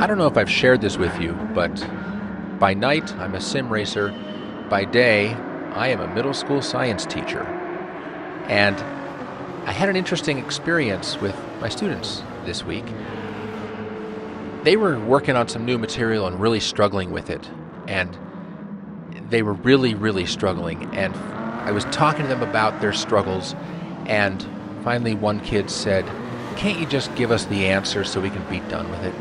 I don't know if I've shared this with you, but by night I'm a sim racer. By day, I am a middle school science teacher. And I had an interesting experience with my students this week. They were working on some new material and really struggling with it. And they were really struggling. And I was talking to them about their struggles. And finally one kid said, "Can't you just give us the answer so we can be done with it?"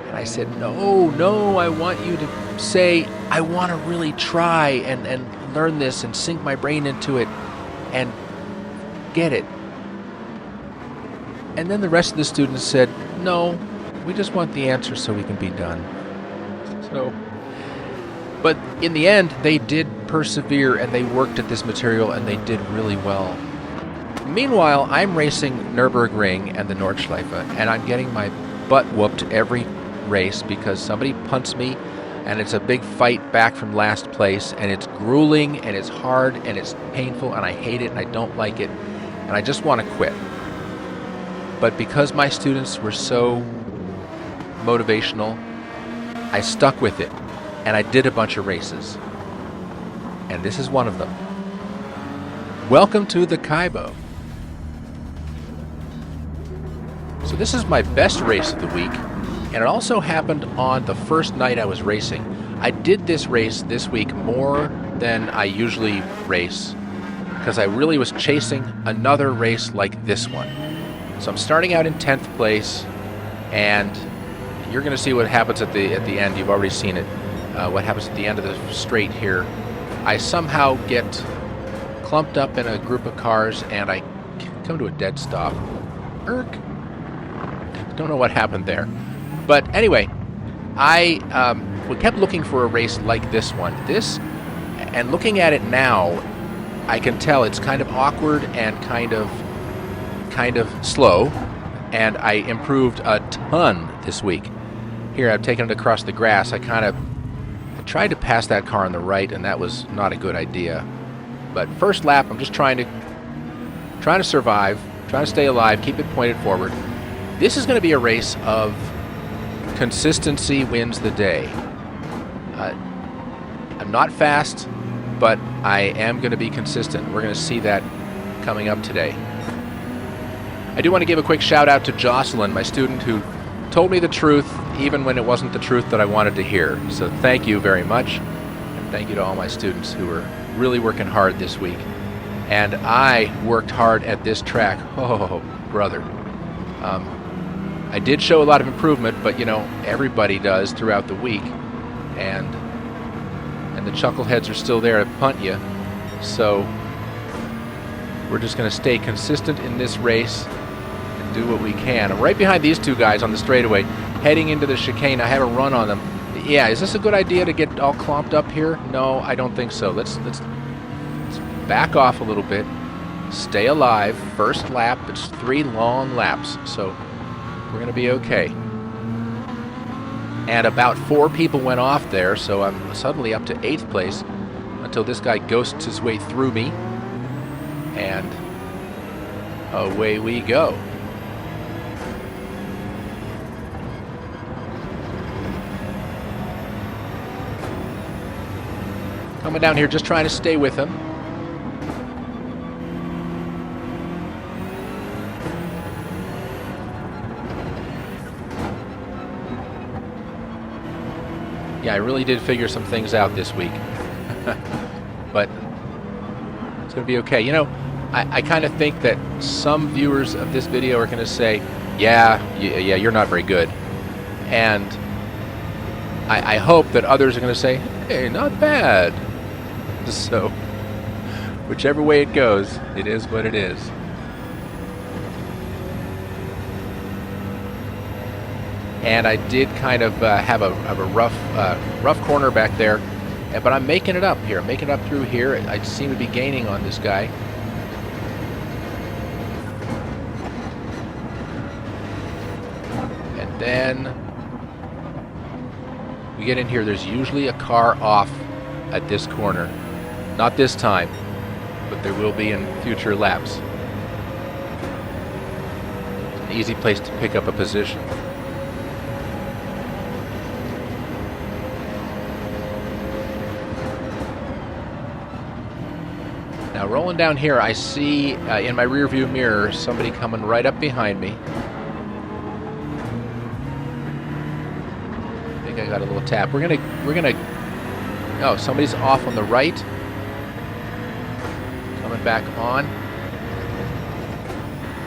And I said, no, I want you to say, I want to really try and learn this and sink my brain into it and get it. And then the rest of the students said, no, we just want the answer so we can be done. But in the end, they did persevere and they worked at this material and they did really well. Meanwhile, I'm racing Nurburgring and the Nordschleife, and I'm getting my butt whooped every race because somebody punts me, and it's a big fight back from last place, and it's grueling, and it's hard, and it's painful, and I hate it, and I don't like it, and I just want to quit. But because my students were so motivational, I stuck with it, and I did a bunch of races. And this is one of them. Welcome to the Kaibo. So this is my best race of the week, and it also happened on the first night I was racing. I did this race this week more than I usually race because I really was chasing another race like this one. So I'm starting out in 10th place, and you're going to see what happens at the end. You've already seen it. What happens at the end of the straight here. I somehow get clumped up in a group of cars, and I come to a dead stop. Don't know what happened there. But anyway, I kept looking for a race like this one. And looking at it now, I can tell it's kind of awkward and kind of slow, and I improved a ton this week. Here, I've taken it across the grass. I tried to pass that car on the right, and that was not a good idea. But first lap, I'm just trying to survive, trying to stay alive, keep it pointed forward. This is going to be a race of consistency wins the day. I'm not fast, but I am going to be consistent. We're going to see that coming up today. I do want to give a quick shout out to Jocelyn, my student, who told me the truth even when it wasn't the truth that I wanted to hear. So thank you very much. And thank you to all my students who are really working hard this week. And I worked hard at this track. Oh, brother. I did show a lot of improvement, but you know, everybody does throughout the week, and the chuckleheads are still there to punt you. So we're just going to stay consistent in this race and do what we can. I'm right behind these two guys on the straightaway, heading into the chicane. I have a run on them. Yeah, is this a good idea to get all clomped up here? No, I don't think so. Let's back off a little bit. Stay alive. First lap. It's 3 long laps, so we're going to be okay. And about 4 people went off there, so I'm suddenly up to 8th place until this guy ghosts his way through me. And away we go. Coming down here, just trying to stay with him. Yeah, I really did figure some things out this week. But it's going to be okay. You know, I kind of think that some viewers of this video are going to say, yeah, you're not very good. And I hope that others are going to say, hey, not bad. So, whichever way it goes, it is what it is. And I did kind of have a rough corner back there, but I'm making it up here. I'm making it up through here. I seem to be gaining on this guy. And then we get in here. There's usually a car off at this corner. Not this time, but there will be in future laps. It's an easy place to pick up a position. Now rolling down here, I see in my rear view mirror somebody coming right up behind me. I think I got a little tap. We're gonna. Oh, somebody's off on the right. Coming back on.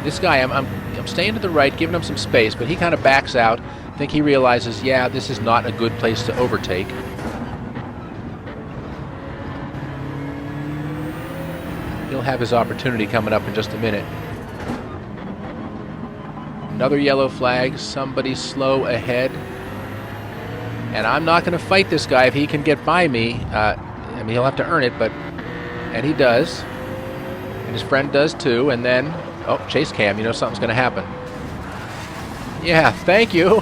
This guy, I'm staying to the right, giving him some space, but he kind of backs out. I think he realizes, yeah, this is not a good place to overtake. He'll have his opportunity coming up in just a minute. Another yellow flag. Somebody slow ahead. And I'm not going to fight this guy if he can get by me. I mean, he'll have to earn it, and he does. And his friend does too. And then, oh, chase cam, you know something's going to happen. Yeah, thank you.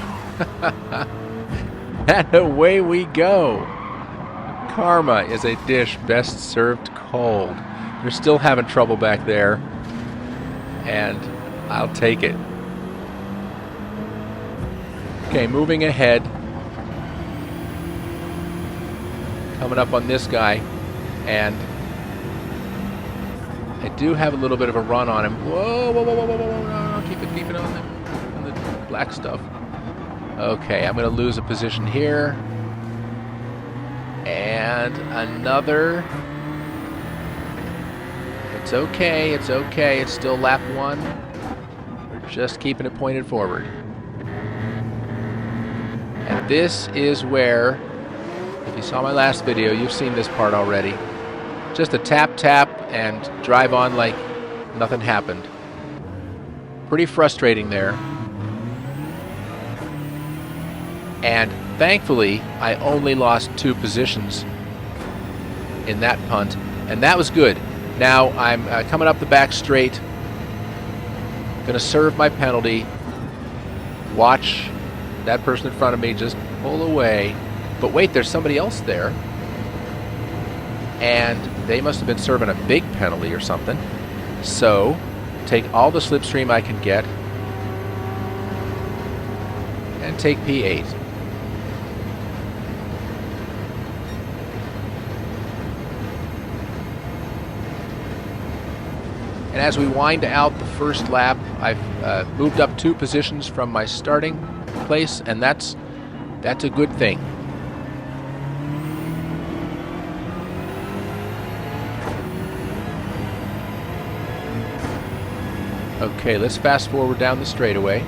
And away we go. Karma is a dish best served cold. They're still having trouble back there, and I'll take it. Okay, moving ahead. Coming up on this guy, and I do have a little bit of a run on him. Whoa, whoa, whoa, whoa, whoa, whoa, no, keep it on the black stuff. Okay, I'm going to lose a position here. And another. It's okay, it's okay. It's still lap 1. We're just keeping it pointed forward. And this is where, if you saw my last video, you've seen this part already. Just a tap, tap, and drive on like nothing happened. Pretty frustrating there. And thankfully, I only lost 2 positions in that punt, and that was good. Now I'm coming up the back straight. Going to serve my penalty. Watch that person in front of me just pull away. But wait, there's somebody else there. And they must have been serving a big penalty or something. So, take all the slipstream I can get. And take P8. And as we wind out the first lap, I've moved up 2 positions from my starting place, and that's a good thing. Okay, let's fast forward down the straightaway.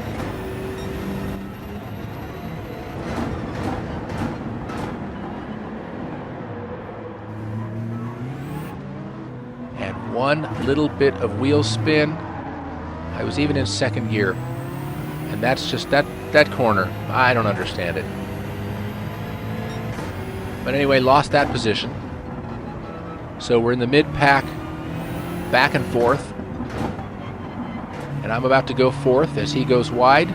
And one little bit of wheel spin. I was even in 2nd gear. And that's just that corner. I don't understand it. But anyway, lost that position. So we're in the mid-pack, back and forth. And I'm about to go 4th as he goes wide.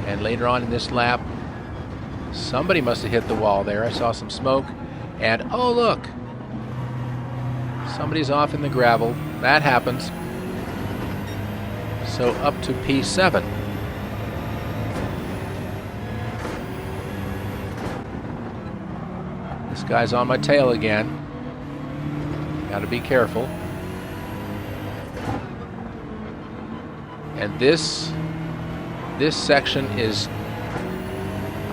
And later on in this lap, somebody must have hit the wall there. I saw some smoke. And oh, look! Somebody's off in the gravel. That happens. So up to P7. This guy's on my tail again. Gotta be careful. And this section is,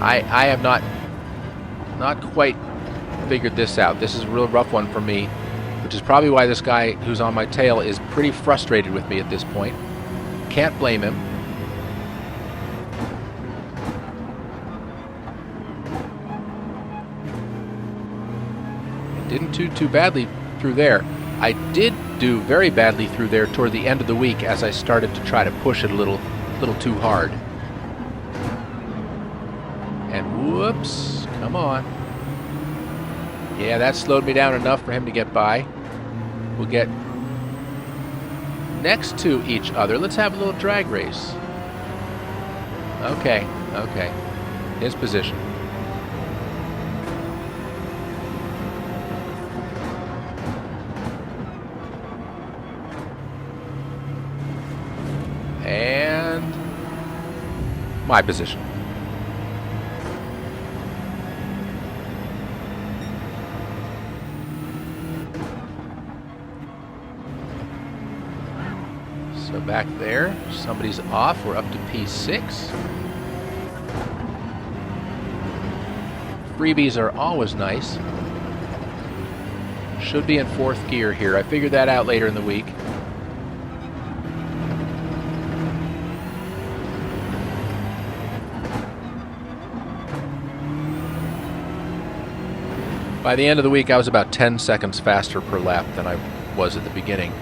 I have not quite figured this out. This is a real rough one for me, which is probably why this guy who's on my tail is pretty frustrated with me at this point. Can't blame him. Didn't do too badly through there. I did do very badly through there toward the end of the week as I started to try to push it a little too hard. And whoops, come on. Yeah, that slowed me down enough for him to get by. We'll get next to each other. Let's have a little drag race. Okay. His position. my position. So back there, somebody's off. We're up to P6. Freebies are always nice. Should be in 4th gear here. I figured that out later in the week. By the end of the week, I was about 10 seconds faster per lap than I was at the beginning.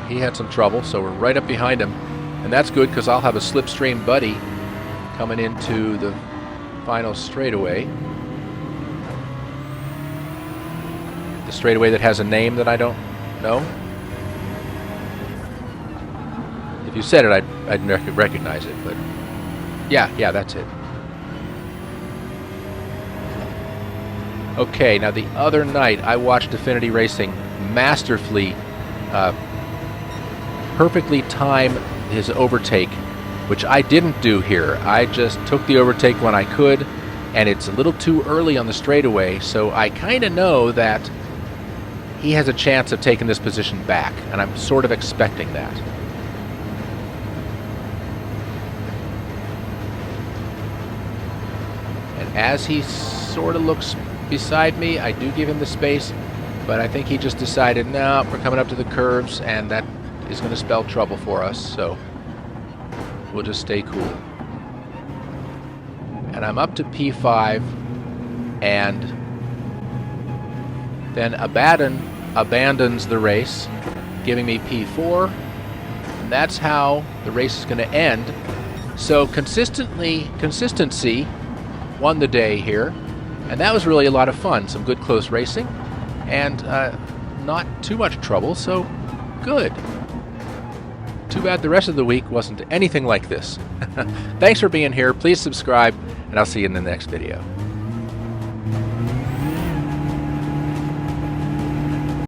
He had some trouble, so we're right up behind him. And that's good because I'll have a slipstream buddy coming into the final straightaway. The straightaway that has a name that I don't know. If you said it, I'd recognize it, but yeah, that's it. Okay, now the other night I watched Affinity Racing masterfully perfectly time his overtake, which I didn't do here. I just took the overtake when I could, and it's a little too early on the straightaway, so I kind of know that he has a chance of taking this position back, and I'm sort of expecting that. And as he sort of looks beside me, I do give him the space, but I think he just decided, no, we're coming up to the curves, and that is going to spell trouble for us, so we'll just stay cool. And I'm up to P5, and then Abaddon abandons the race, giving me P4, and that's how the race is going to end. So consistency won the day here, and that was really a lot of fun. Some good close racing, and not too much trouble, so good. Too bad the rest of the week wasn't anything like this. Thanks for being here. Please subscribe, and I'll see you in the next video.